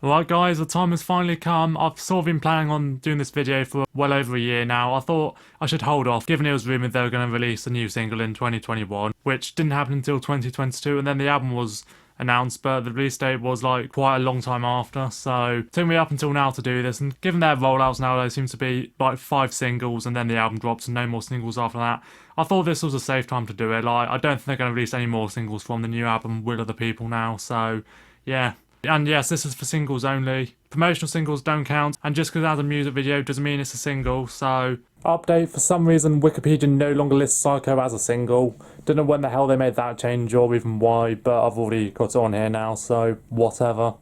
Alright guys, the time has finally come. I've sort of been planning on doing this video for well over a year now. I thought I should hold off, given it was rumoured they were going to release a new single in 2021, which didn't happen until 2022, and then the album was announced, but the release date was like quite a long time after, so it took me up until now to do this, and given their rollouts now, there seems to be like 5 singles and then the album drops and no more singles after that. I thought this was a safe time to do it. Like, I don't think they're going to release any more singles from the new album Will of the People now, so yeah. And yes, this is for singles only. Promotional singles don't count, and just because it has a music video doesn't mean it's a single, so... Update, for some reason Wikipedia no longer lists Psycho as a single. Don't know when the hell they made that change or even why, but I've already got it on here now, so whatever.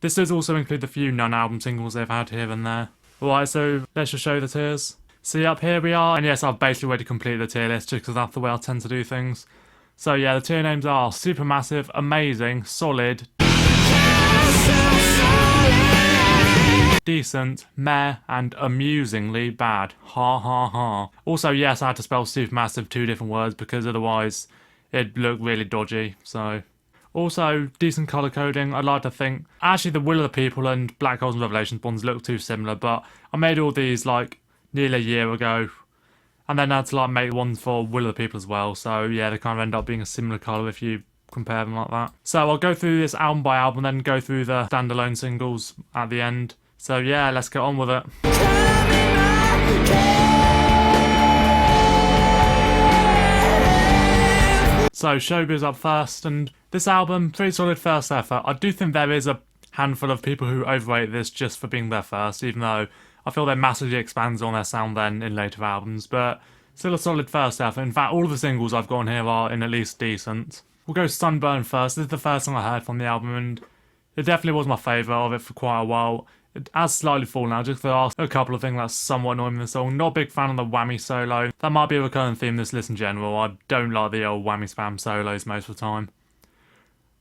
This does also include the few non-album singles they've had here and there. Alright, so let's just show the tiers. See, up here we are, and yes, I've basically already completed the tier list just because that's the way I tend to do things. So yeah, the tier names are Supermassive, Amazing, Solid, Decent, Meh, and Amusingly Bad. Ha ha ha. Also, yes, I had to spell Supermassive 2 different words because otherwise it'd look really dodgy, so... Also, decent colour coding. I'd like to think... Actually, the Will of the People and Black Holes and Revelations ones look too similar, but I made all these like nearly a year ago, and then I had to like make one for Will of the People as well, so yeah, they kind of end up being a similar colour if you compare them like that. So I'll go through this album by album, then go through the standalone singles at the end. So yeah, let's get on with it. So Showbiz up first, and this album, pretty solid first effort. I do think there is a handful of people who overrate this just for being their first, even though I feel they massively expanded on their sound then in later albums, but still a solid first effort. In fact, all of the singles I've got on here are in at least decent. We'll go Sunburn first. This is the first song I heard from the album, and it definitely was my favourite of it for quite a while. It has slightly fallen out, just there are a couple of things that's somewhat annoying in the song. Not a big fan of the whammy solo. That might be a recurring theme in this list in general. I don't like the old whammy spam solos most of the time.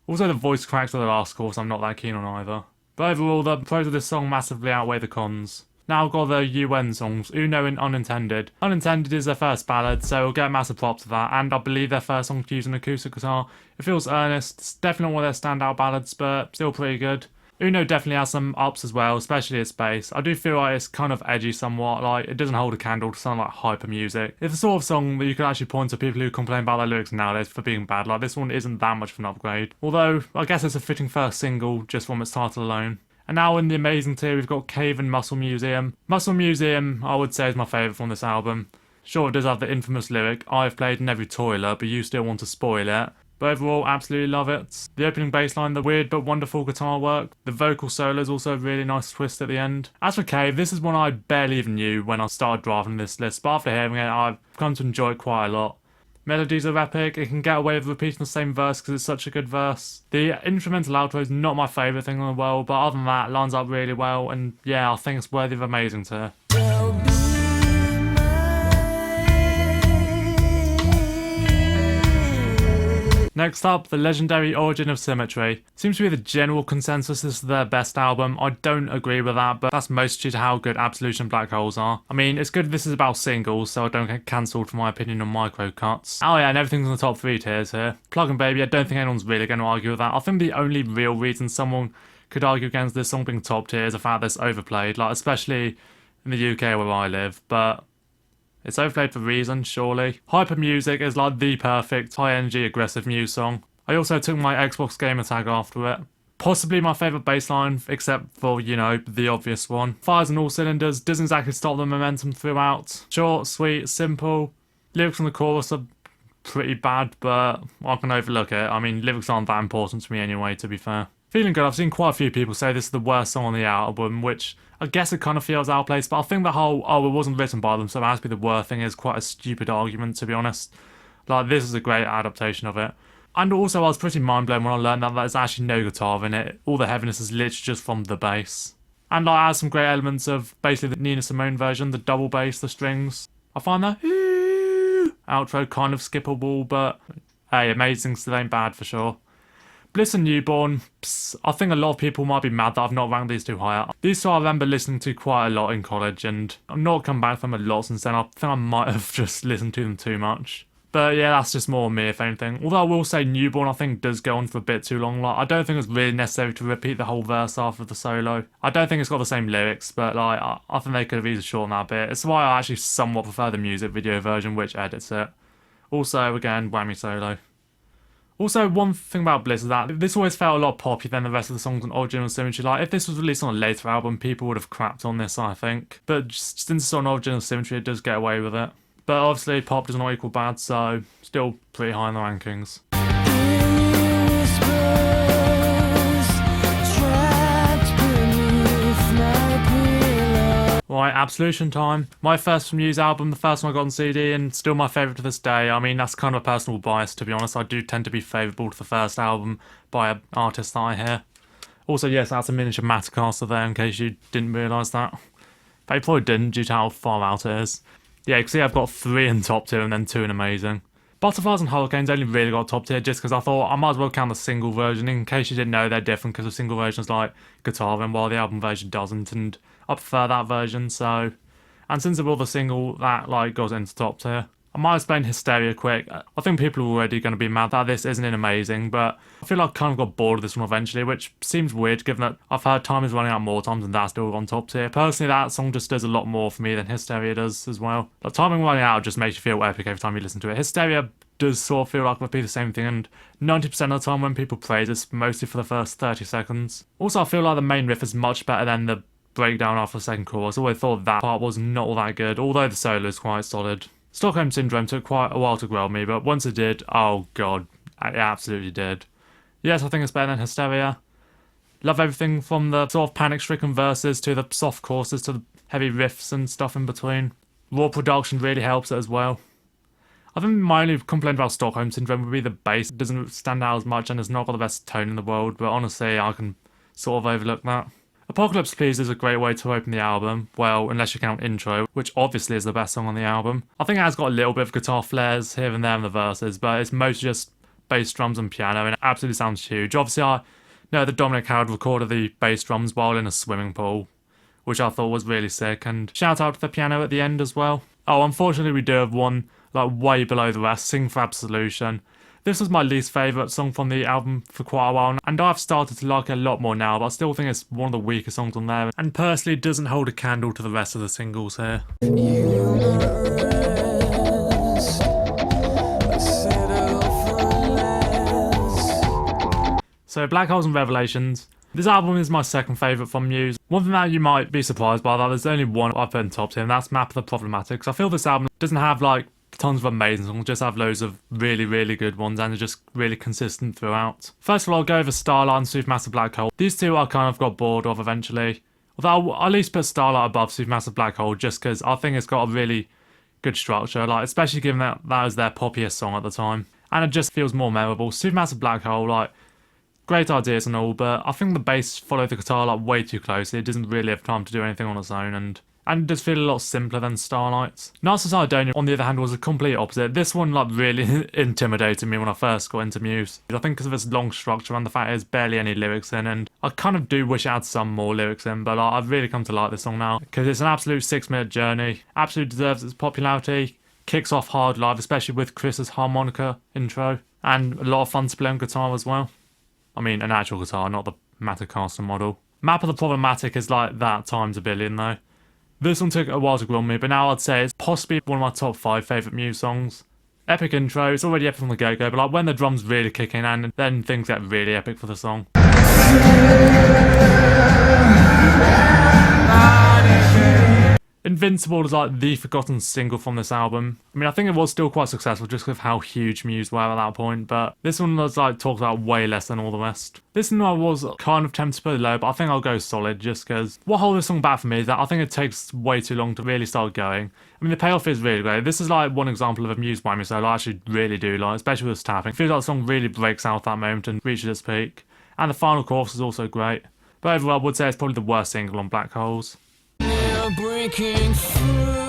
Also, the voice cracks of the last chorus I'm not that keen on either. But overall, the pros of this song massively outweigh the cons. Now I've got the UN songs, Uno and Unintended. Unintended is their first ballad, so we'll get massive props for that, and I believe their first song to use an acoustic guitar. It feels earnest, it's definitely not one of their standout ballads, but still pretty good. Uno definitely has some ups as well, especially its bass. I do feel like it's kind of edgy somewhat, like it doesn't hold a candle to sound like hyper music. It's the sort of song that you could actually point to people who complain about their lyrics nowadays for being bad, like this one isn't that much of an upgrade. Although, I guess it's a fitting first single just from its title alone. And now in the amazing tier we've got Cave and Muscle Museum. Muscle Museum I would say is my favourite from this album. Sure, it does have the infamous lyric, I've played in every toilet but you still want to spoil it. But overall, absolutely love it. The opening bass line, the weird but wonderful guitar work. The vocal solo is also a really nice twist at the end. As for Cave, this is one I barely even knew when I started drafting this list, but after hearing it I've come to enjoy it quite a lot. Melodies are epic, it can get away with repeating the same verse because it's such a good verse. The instrumental outro is not my favourite thing in the world, but other than that, it lines up really well, and yeah, I think it's worthy of amazing tier. Next up, the legendary Origin of Symmetry. Seems to be the general consensus this is their best album. I don't agree with that, but that's mostly due to how good Absolution and Black Holes are. I mean, it's good this is about singles, so I don't get cancelled for my opinion on micro cuts. Oh yeah, and everything's in the top 3 tiers here. Plug and Baby, I don't think anyone's really going to argue with that. I think the only real reason someone could argue against this song being top tier is the fact that it's overplayed, like especially in the UK where I live, but it's overplayed for a reason, surely. Hyper Music is like the perfect high-energy aggressive Muse song. I also took my Xbox gamer tag after it. Possibly my favourite bassline, except for, you know, the obvious one. Fires on all cylinders, doesn't exactly stop the momentum throughout. Short, sweet, simple. Lyrics on the chorus are pretty bad, but I can overlook it. I mean, lyrics aren't that important to me anyway, to be fair. Feeling Good, I've seen quite a few people say this is the worst song on the album, which I guess it kind of feels outplaced, but I think the whole, oh, it wasn't written by them, so it has to be the worst thing is quite a stupid argument, to be honest. Like, this is a great adaptation of it. And also, I was pretty mind-blown when I learned that there's actually no guitar in it. All the heaviness is literally just from the bass. And like, it has some great elements of basically the Nina Simone version, the double bass, the strings. I find that outro kind of skippable, but hey, amazing still ain't bad for sure. Bliss and Newborn, I think a lot of people might be mad that I've not ranked these two higher. These two I remember listening to quite a lot in college, and I've not come back from a lot since then. I think I might have just listened to them too much. But yeah, that's just more me if anything. Although I will say Newborn I think does go on for a bit too long. Like, I don't think it's really necessary to repeat the whole verse after the solo. I don't think it's got the same lyrics, but like I think they could have easily shortened that bit. It's why I actually somewhat prefer the music video version, which edits it. Also, again, whammy solo. Also, one thing about Bliss is that this always felt a lot poppier than the rest of the songs on Original Symmetry. Like, if this was released on a later album, people would have crapped on this, I think. But since it's on Original Symmetry, it does get away with it. But obviously, pop does not equal bad, so still pretty high in the rankings. Right, Absolution time. My first Muse album, the first one I got on CD, and still my favourite to this day. I mean, that's kind of a personal bias, to be honest. I do tend to be favourable to the first album by an artist that I hear. Also, yes, that's a miniature Matacaster there, in case you didn't realise that. But you probably didn't, due to how far out it is. Yeah, you can see I've got 3 in top tier and then 2 in amazing. Butterflies and Hurricanes only really got top tier just because I thought I might as well count the single version. In case you didn't know, they're different because the single version's like guitar and while the album version doesn't, and I prefer that version, so... And since it was the single, that like goes into top tier. I might explain Hysteria quick. I think people are already going to be mad that this isn't amazing, but I feel like I kind of got bored of this one eventually, which seems weird given that I've heard Time Is Running Out more times and that's still on top tier. Personally, that song just does a lot more for me than Hysteria does as well. Like, Time Is Running Out just makes you feel epic every time you listen to it. Hysteria does sort of feel like it would be the same thing, and 90% of the time when people praise it's mostly for the first 30 seconds. Also, I feel like the main riff is much better than the breakdown after the second chorus. I always thought that part was not all that good, although the solo is quite solid. Stockholm Syndrome took quite a while to grow on me, but once it did, oh god, it absolutely did. Yes, I think it's better than Hysteria. Love everything from the sort of panic-stricken verses to the soft choruses to the heavy riffs and stuff in between. Raw production really helps it as well. I think my only complaint about Stockholm Syndrome would be the bass. It doesn't stand out as much and it's not got the best tone in the world, but honestly, I can sort of overlook that. Apocalypse Please is a great way to open the album, well, unless you count Intro, which obviously is the best song on the album. I think it has got a little bit of guitar flares here and there in the verses, but it's mostly just bass drums and piano, and it absolutely sounds huge. Obviously, I know that Dominic Howard recorded the bass drums while in a swimming pool, which I thought was really sick, and shout out to the piano at the end as well. Oh, unfortunately we do have one, like, way below the rest, Sing for Absolution. This was my least favourite song from the album for quite a while, and I've started to like it a lot more now, but I still think it's one of the weaker songs on there, and personally doesn't hold a candle to the rest of the singles here. So, Black Holes and Revelations. This album is my second favourite from Muse. One thing that you might be surprised by, that there's only one I've put in top tier, and that's Map of the Problematic. I feel this album doesn't have like tons of amazing songs, just have loads of really, really good ones, and they're just really consistent throughout. First of all, I'll go over Starlight and Supermassive Black Hole. These two I kind of got bored of eventually. Although I'll at least put Starlight above Supermassive Black Hole just because I think it's got a really good structure, like especially given that that was their poppiest song at the time. And it just feels more memorable. Supermassive Black Hole, like, great ideas and all, but I think the bass followed the guitar like way too closely. It doesn't really have time to do anything on its own, and it does feel a lot simpler than Starlight's. Narcissus Idonia, on the other hand, was the complete opposite. This one like really intimidated me when I first got into Muse. I think because of its long structure and the fact there's barely any lyrics in, and I kind of do wish it had some more lyrics in, but like, I've really come to like this song now because it's an absolute 6-minute journey. Absolutely deserves its popularity. Kicks off hard live, especially with Chris's harmonica intro, and a lot of fun to play on guitar as well. I mean, an actual guitar, not the Matacaster model. Map of the Problematic is like that times a billion though. This one took a while to grow on me, but now I'd say it's possibly one of my top 5 favourite Muse songs. Epic intro, it's already epic from the get-go, but like when the drums really kick in, and then things get really epic for the song. Invincible is like the forgotten single from this album. I mean, I think it was still quite successful just with how huge Muse were at that point, but this one was like talked about way less than all the rest. This one I was kind of tempted to put low, but I think I'll go solid just because what holds this song back for me is that I think it takes way too long to really start going. I mean, the payoff is really great. This is like one example of a Muse by me, so I actually really do like, especially with this tapping. It feels like the song really breaks out at that moment and reaches its peak. And the final chorus is also great. But overall, I would say it's probably the worst single on Black Holes. Breaking through.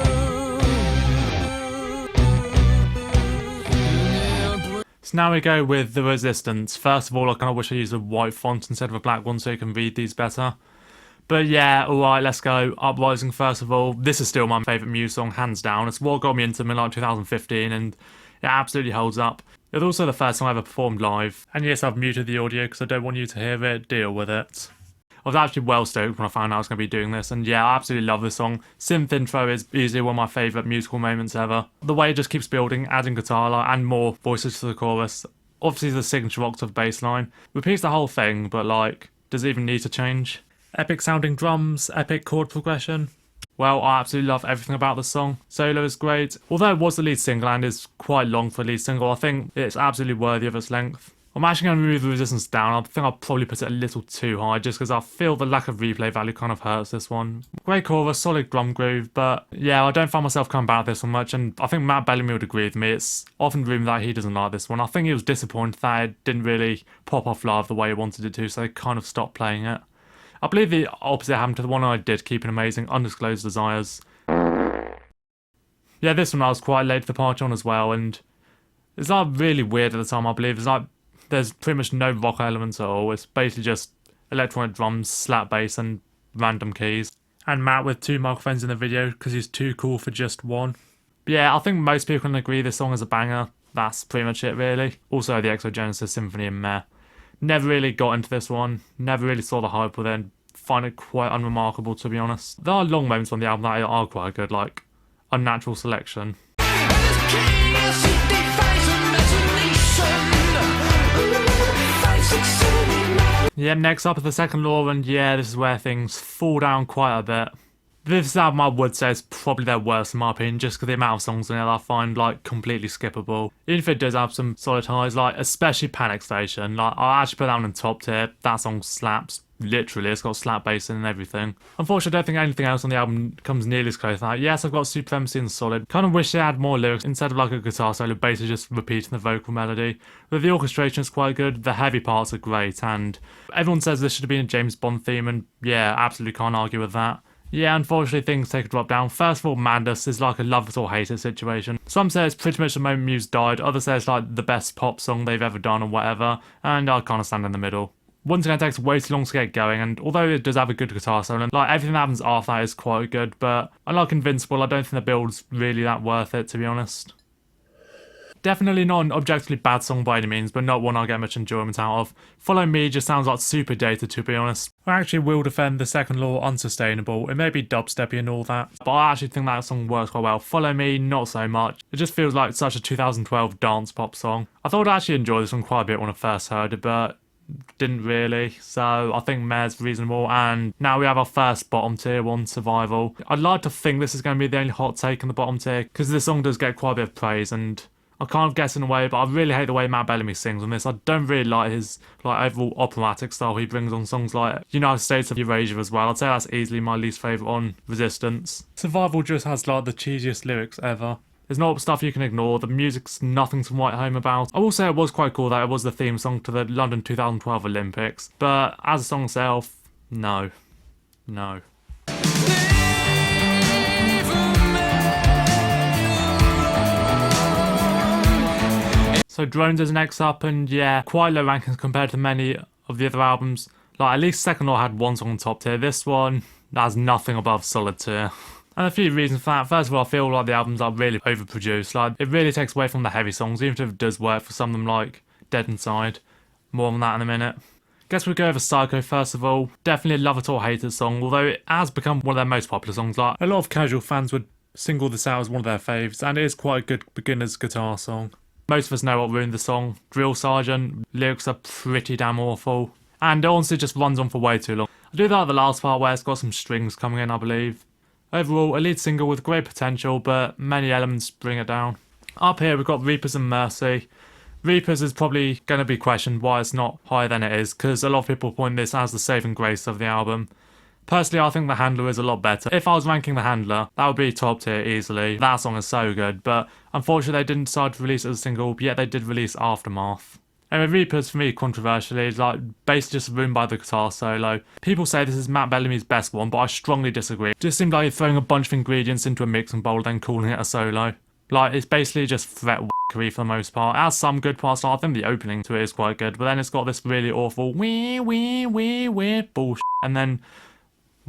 So now we go with The Resistance. First of all, I kind of wish I used a white font instead of a black one so you can read these better. But yeah, alright, let's go. Uprising first of all. This is still my favourite Muse song, hands down. It's what got me into them in like 2015, and It absolutely holds up. It was also the first song I ever performed live. And yes, I've muted the audio because I don't want you to hear it. Deal with it. I was actually well stoked when I found out I was going to be doing this, and yeah, I absolutely love this song. Synth intro is easily one of my favourite musical moments ever. The way it just keeps building, adding guitar and more voices to the chorus. Obviously the signature octave bass line. Repeats the whole thing, but like, does it even need to change? Epic sounding drums, epic chord progression. Well, I absolutely love everything about the song. Solo is great. Although it was the lead single and is quite long for a lead single, I think it's absolutely worthy of its length. I'm actually going to move the resistance down. I think I'll probably put it a little too high just because I feel the lack of replay value kind of hurts this one. Great chorus, solid drum groove, but yeah, I don't find myself coming back to this one much, and I think Matt Bellamy would agree with me. It's often rumored that he doesn't like this one. I think he was disappointed that it didn't really pop off live the way he wanted it to, so they kind of stopped playing it. I believe the opposite happened to the one I did keep an amazing, Undisclosed Desires. Yeah, this one I was quite late to the party on as well, and it's like really weird at the time, I believe. It's like there's pretty much no rock elements at all. It's basically just electronic drums, slap bass, and random keys. And Matt with 2 microphones in the video because he's too cool for just one. But yeah, I think most people can agree this song is a banger. That's pretty much it, really. Also, the Exogenesis Symphony and Meh. Never really got into this one. Never really saw the hype with it. Find it quite unremarkable, to be honest. There are long moments on the album that are quite good, like Unnatural Selection. Yeah, next up is the second law, and yeah, this is where things fall down quite a bit. This album I would say is probably their worst in my opinion, just because the amount of songs in it I find like completely skippable. Even if it does have some solid highs, like especially Panic Station, like I actually put that one in top tier. That song slaps. Literally, it's got slap bass in and everything. Unfortunately, I don't think anything else on the album comes nearly as close to that. Yes, I've got Supremacy and Solid. Kind of wish they had more lyrics instead of like a guitar solo, basically just repeating the vocal melody. But the orchestration is quite good, the heavy parts are great, and everyone says this should have been a James Bond theme, and yeah, absolutely can't argue with that. Yeah, unfortunately things take a drop down. First of all, Madness is like a love it or hate it situation. Some say it's pretty much the moment Muse died, others say it's like the best pop song they've ever done or whatever, and I kind of stand in the middle. Once again, it takes way too long to get going, and although it does have a good guitar solo, like everything that happens after that is quite good, but unlike Invincible, I don't think the build's really that worth it, to be honest. Definitely not an objectively bad song by any means, but not one I get much enjoyment out of. Follow Me just sounds like super dated, to be honest. I actually will defend the second law unsustainable. It may be dubsteppy and all that, but I actually think that song works quite well. Follow Me, not so much. It just feels like such a 2012 dance pop song. I thought I'd actually enjoy this one quite a bit when I first heard it, but didn't really, so I think Meh's reasonable. And now we have our first bottom tier one, Survival. I'd like to think this is going to be the only hot take in the bottom tier, because this song does get quite a bit of praise, and I can't guess in a way, but I really hate the way Matt Bellamy sings on this. I don't really like his like overall operatic style he brings on songs like United States of Eurasia as well. I'd say that's easily my least favourite on Resistance. Survival just has like the cheesiest lyrics ever. There's not stuff you can ignore, the music's nothing to write home about. I will say it was quite cool that it was the theme song to the London 2012 Olympics, but as a song itself, no. No. So Drones is next up, and yeah, quite low rankings compared to many of the other albums. Like at least Second Law had one song on top tier, this one has nothing above solid tier. And a few reasons for that. First of all, I feel like the albums are really overproduced. Like, it really takes away from the heavy songs, even if it does work for some of them, like Dead Inside. More on that in a minute. Guess we'll go over Psycho first of all. Definitely a love it or hate it song, although it has become one of their most popular songs. Like, a lot of casual fans would single this out as one of their faves, and it is quite a good beginner's guitar song. Most of us know what ruined the song. Drill Sergeant. Lyrics are pretty damn awful. And it honestly just runs on for way too long. I do like the last part where it's got some strings coming in, I believe. Overall, a lead single with great potential, but many elements bring it down. Up here, we've got Reapers and Mercy. Reapers is probably going to be questioned why it's not higher than it is, because a lot of people point this as the saving grace of the album. Personally, I think The Handler is a lot better. If I was ranking The Handler, that would be top tier easily. That song is so good, but unfortunately they didn't decide to release it as a single, yet they did release Aftermath. Anyway, Reapers, for me, controversially, is like basically just ruined by the guitar solo. People say this is Matt Bellamy's best one, but I strongly disagree. It just seemed like he's throwing a bunch of ingredients into a mixing bowl, then calling it a solo. Like, it's basically just fret wackery for the most part. It has some good parts, like I think the opening to it is quite good, but then it's got this really awful wee bullshit, and then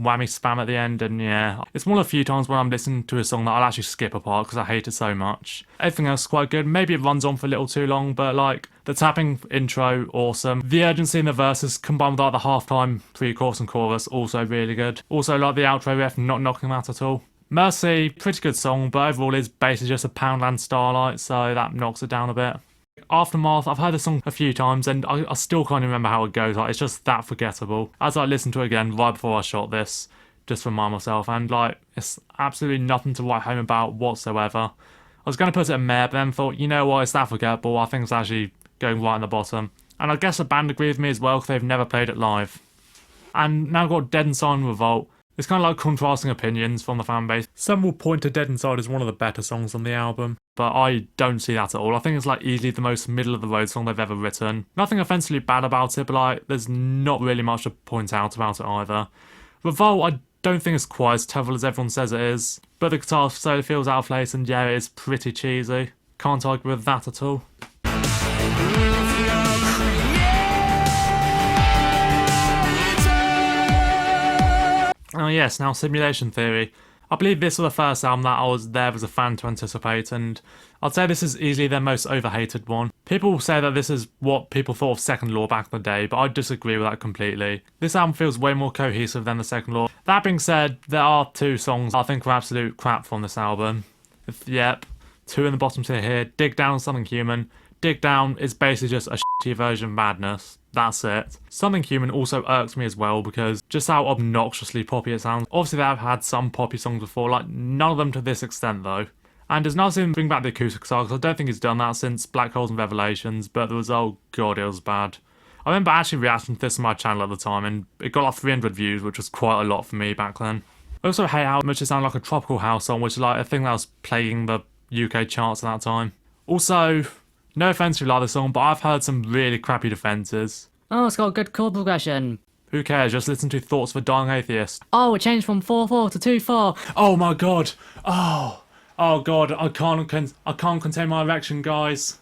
whammy spam at the end, and yeah. It's one of the few times when I'm listening to a song that I'll actually skip a part because I hate it so much. Everything else is quite good. Maybe it runs on for a little too long, but like, the tapping intro, awesome. The urgency in the verses combined with like the halftime pre-chorus and chorus, also really good. Also like the outro riff, not knocking that at all. Mercy, pretty good song, but overall is basically just a Poundland Starlight, so that knocks it down a bit. Aftermath, I've heard the song a few times and I still can't remember how it goes. Like, it's just that forgettable. As I listened to it again right before I shot this, just to remind myself, and like, it's absolutely nothing to write home about whatsoever. I was going to put it in Mare, but then thought, you know what, it's that forgettable. I think it's actually going right in the bottom. And I guess the band agreed with me as well because they've never played it live. And now I've got Dead Inside and Revolt. It's kind of like contrasting opinions from the fanbase. Some will point to Dead Inside as one of the better songs on the album, but I don't see that at all. I think it's like easily the most middle of the road song they've ever written. Nothing offensively bad about it, but like, there's not really much to point out about it either. Revolt, I don't think it's quite as terrible as everyone says it is, but the guitar solo feels out of place, and yeah, it is pretty cheesy. Can't argue with that at all. Oh yes, now Simulation Theory. I believe this was the first album that I was there as a fan to anticipate, and I'd say this is easily their most overhated one. People say that this is what people thought of Second Law back in the day, but I disagree with that completely. This album feels way more cohesive than the Second Law. That being said, there are two songs I think are absolute crap from this album. Yep, two in the bottom tier here. Dig Down and Something Human. Dig Down is basically just a shitty version of Madness. That's it. Something Human also irks me as well because just how obnoxiously poppy it sounds. Obviously they have had some poppy songs before, like none of them to this extent though. And it's nice to bring back the acoustic guitar because I don't think he's done that since Black Holes and Revelations, but the result, god, it was bad. I remember actually reacting to this on my channel at the time and it got like 300 views, which was quite a lot for me back then. I also hate how much it sounded like a tropical house song, which is like a thing that was plaguing the UK charts at that time. Also, no offense if you like the song, but I've heard some really crappy defenses. Oh, it's got good chord progression. Who cares? Just listen to Thoughts of a Dying Atheist. Oh, it changed from 4/4 to 2/4. Oh my god. Oh god. I can't contain my erection, guys.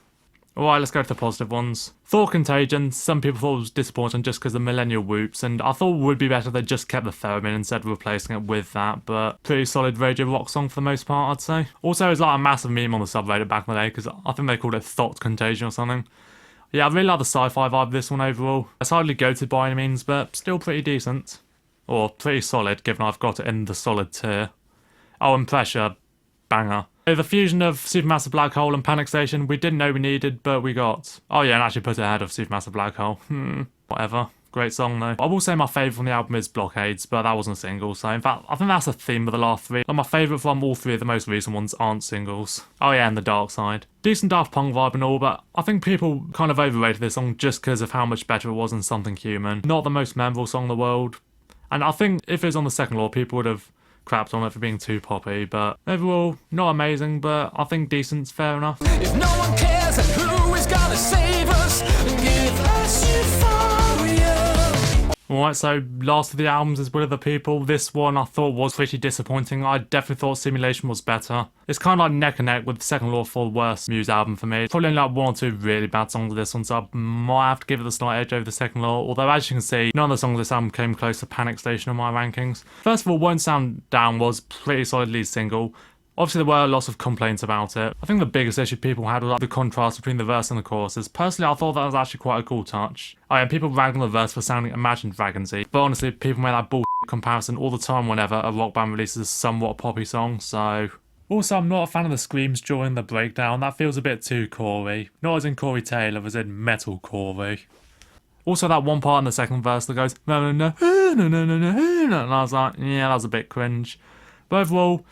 Alright, let's go to the positive ones. Thought Contagion, some people thought it was disappointing just because of millennial whoops, and I thought it would be better if they just kept the theremin instead of replacing it with that, but pretty solid radio rock song for the most part, I'd say. Also, it's like a massive meme on the subreddit back in the day, because I think they called it Thought Contagion or something. Yeah, I really like the sci-fi vibe of this one overall. It's hardly goated by any means, but still pretty decent. Or pretty solid, given I've got it in the solid tier. Oh, and Pressure, banger. The fusion of Supermassive Black Hole and Panic Station, we didn't know we needed, but we got. Oh yeah, and actually put it ahead of Supermassive Black Hole. Whatever. Great song though. I will say my favourite from the album is Blockades, but that wasn't a single, so in fact, I think that's a theme of the last three. Like, my favourite from all three of the most recent ones aren't singles. Oh yeah, and The Dark Side. Decent Daft Punk vibe and all, but I think people kind of overrated this song just because of how much better it was than Something Human. Not the most memorable song in the world. And I think if it was on the Second Law, people would have crapped on it for being too poppy, but overall, not amazing, but I think decent's fair enough. If no one cares, then who is gonna save us and give us euphoria? Alright, so last of the albums is Will of the People. This one I thought was pretty disappointing. I definitely thought Simulation was better. It's kind of like neck and neck with Second Law for the worst Muse album for me. Probably only like one or two really bad songs of this one, so I might have to give it the slight edge over the Second Law. Although as you can see, none of the songs of this album came close to Panic Station on my rankings. First of all, Won't Sound Down was pretty solid lead single. Obviously, there were lots of complaints about it. I think the biggest issue people had was like the contrast between the verse and the choruses. Personally, I thought that was actually quite a cool touch. Oh yeah, people ragged on the verse for sounding Imagine Dragonsy, but honestly, people make that bullshit comparison all the time whenever a rock band releases a somewhat poppy song, so. Also, I'm not a fan of the screams during the breakdown. That feels a bit too Corey. Not as in Corey Taylor, as in metal Corey. Also, that one part in the second verse that goes, no, no, no, no, no, no, no, no, and I was like, yeah, that was a bit cringe. But overall,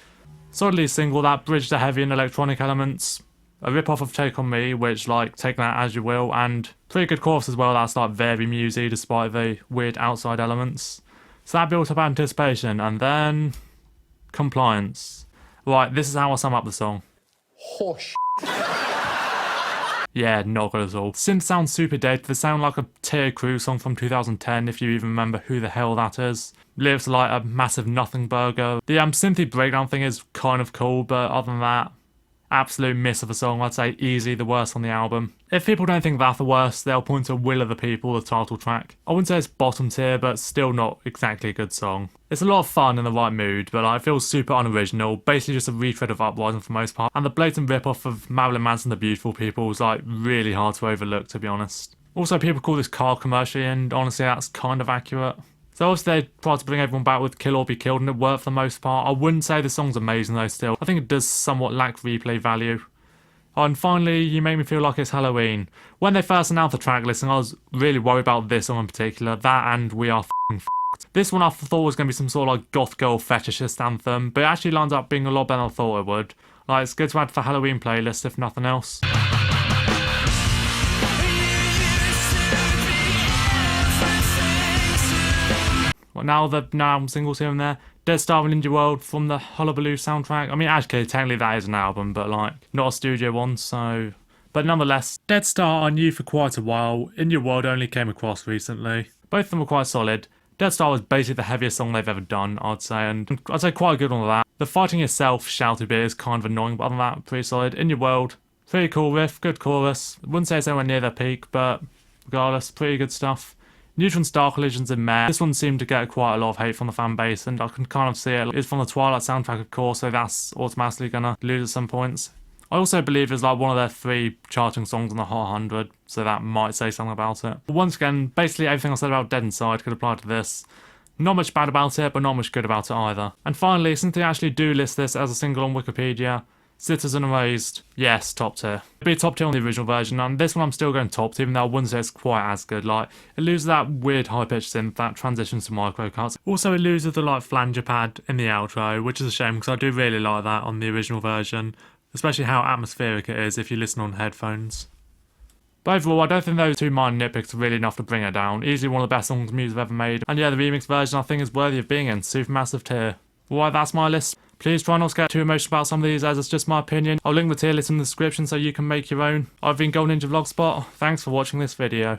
solidly single that bridged the heavy and electronic elements, a rip-off of Take On Me, which, like, take that as you will, and pretty good chorus as well that's, like, very musy despite the weird outside elements. So that built up anticipation, and then Compliance. Right, this is how I sum up the song. Hosh. Yeah, not good at all. Synth sounds super dated. They sound like a Tier Crew song from 2010, if you even remember who the hell that is. Lyrics are like a massive nothing burger. The synthy breakdown thing is kind of cool, but other than that, absolute miss of a song. I'd say easily the worst on the album. If people don't think that's the worst, they'll point to Will of the People, the title track. I wouldn't say it's bottom tier, but still not exactly a good song. It's a lot of fun in the right mood, but it feels super unoriginal, basically just a retread of Uprising for the most part, and the blatant rip-off of Marilyn Manson, The Beautiful People is really hard to overlook, to be honest. Also, people call this car commercial, and honestly that's kind of accurate. So obviously they tried to bring everyone back with Kill or Be Killed, and it worked for the most part. I wouldn't say the song's amazing though still. I think it does somewhat lack replay value. Oh, and finally, You Make Me Feel Like It's Halloween. When they first announced the track listing, I was really worried about this song in particular. That and We Are F***ing F***ed. This one I thought was going to be some sort of goth girl fetishist anthem, but it actually lines up being a lot better than I thought it would. It's good to add to the Halloween playlist if nothing else. Now the album singles here and there. Dead Star and Indie World from the Hullabaloo soundtrack. I mean, actually, technically that is an album, but not a studio one, so... But nonetheless, Dead Star I knew for quite a while. Indie World only came across recently. Both of them were quite solid. Dead Star was basically the heaviest song they've ever done, I'd say, and I'd say quite a good one of that. The Fighting Yourself shouted bit is kind of annoying, but other than that, pretty solid. Indie World, pretty cool riff, good chorus. Wouldn't say it's anywhere near their peak, but regardless, pretty good stuff. Neutron Star Collision's in Meh. This one seemed to get quite a lot of hate from the fan base, and I can kind of see it. It's from the Twilight soundtrack, of course, so that's automatically gonna lose at some points. I also believe it's one of their 3 charting songs on the Hot 100, so that might say something about it. But once again, basically everything I said about Dead Inside could apply to this. Not much bad about it, but not much good about it either. And finally, since they actually do list this as a single on Wikipedia, Citizen Erased, yes, top tier. It'd be top tier on the original version, and this one I'm still going top tier, even though I wouldn't say it's quite as good. It loses that weird high-pitched synth that transitions to micro cuts. Also, it loses the flanger pad in the outro, which is a shame because I do really like that on the original version, especially how atmospheric it is if you listen on headphones. But overall, I don't think those 2 minor nitpicks are really enough to bring it down. Easily one of the best songs Muse have ever made, and yeah, the remix version I think is worthy of being in supermassive tier. Alright, that's my list. Please try not to get too emotional about some of these as it's just my opinion. I'll link the tier list in the description so you can make your own. I've been Gold Ninja Vlogspot. Thanks for watching this video.